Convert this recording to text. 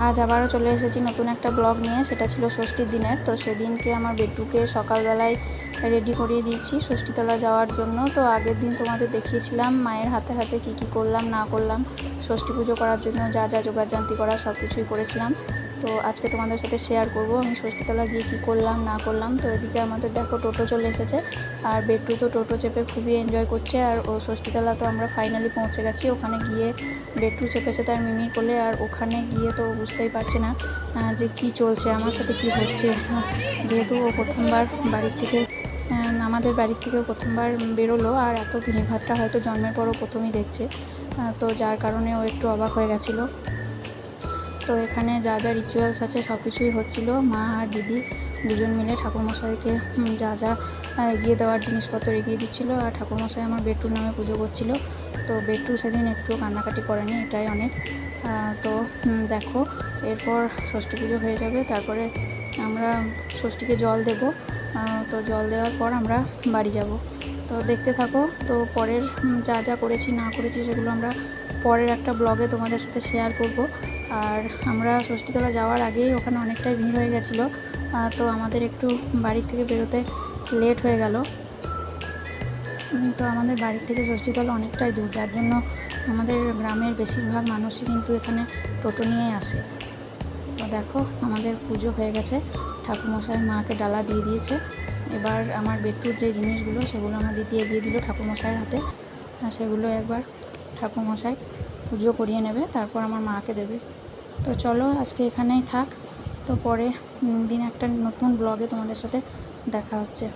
আজ আবারও চলে এসেছি নতুন একটা ব্লগ নিয়ে। সেটা ছিল ষষ্ঠীর দিনের। তো সেদিনকে আমার বেটুকে সকালবেলায় রেডি করিয়ে দিয়েছি ষষ্ঠীতলা যাওয়ার জন্য। তো আগের দিন তোমাদের দেখিয়েছিলাম মায়ের হাতে হাতে কি কি করলাম না করলাম, ষষ্ঠী পুজো করার জন্য যা যা জোগাড়জান্তি করা সব কিছুই করেছিলাম। তো আজকে তোমাদের সাথে শেয়ার করব আমি ষষ্ঠীতলা গিয়ে কী করলাম না করলাম। তো এদিকে আমাদের দেখো টোটো চলে এসেছে, আর বেটু তো টোটো চেপে খুবই এনজয় করছে। আর ও ষষ্ঠীতলা তো আমরা ফাইনালি পৌঁছে গেছি। ওখানে গিয়ে বেটু চেপেছে তার মিমির কোলে, আর ওখানে গিয়ে তো বুঝতেই পারছে না যে কি চলছে, আমার সাথে কি হচ্ছে। যেহেতু ও প্রথমবার বাড়ির থেকে আমাদের বাড়ির থেকেও প্রথমবার বেরোলো, আর এত ভিড়ভাড়টা হয়তো জন্মের পরও প্রথমেই দেখছে। তো যার কারণে ও একটু অবাক হয়ে গেছিলো। তো এখানে যা যা রিচুয়ালস আছে সব কিছুই হচ্ছিলো। মা আর দিদি দুজন মিলে ঠাকুরমশাইকে যা যা এগিয়ে দেওয়ার জিনিসপত্র এগিয়ে দিচ্ছিলো, আর ঠাকুরমশাই আমার বেটুর নামে পুজো করছিল। তো বেটু সেদিন একটু কান্নাকাটি করেনি, এটাই অনেক। তো দেখো, এরপর ষষ্ঠী পুজো হয়ে যাবে, তারপরে আমরা ষষ্ঠীকে জল দেব। তো জল দেওয়ার পর আমরা বাড়ি যাব। তো দেখতে থাকো। তো পরের যা যা করেছি না করেছি সেগুলো আমরা পরের একটা ব্লগে তোমাদের সাথে শেয়ার করব। আর আমরা ষষ্ঠীতলা যাওয়ার আগেই ওখানে অনেকটাই ভিড় হয়ে গেছিলো। তো আমাদের একটু বাড়ির থেকে বেরোতে লেট হয়ে গেল। তো আমাদের বাড়ির থেকে ষষ্ঠীতলা অনেকটাই দূর, যার জন্য আমাদের গ্রামের বেশিরভাগ মানুষই কিন্তু এখানে টোটো নিয়েই আসে। তো দেখো, আমাদের পুজো হয়ে গেছে, ঠাকুরমশাই মাকে ডালা দিয়ে দিয়েছে। এবার আমার বেটুর যে জিনিসগুলো সেগুলো আমার দিদি এগিয়ে দিল ঠাকুরমশাইয়ের হাতে, সেগুলো একবার ঠাকুরমশাই পুজো করিয়ে নেবে, তারপর আমার মাকে দেবে। তো চলো, আজকে এখানেই থাক। তো পরে দিন একটা নতুন ব্লগে তোমাদের সাথে দেখা হচ্ছে।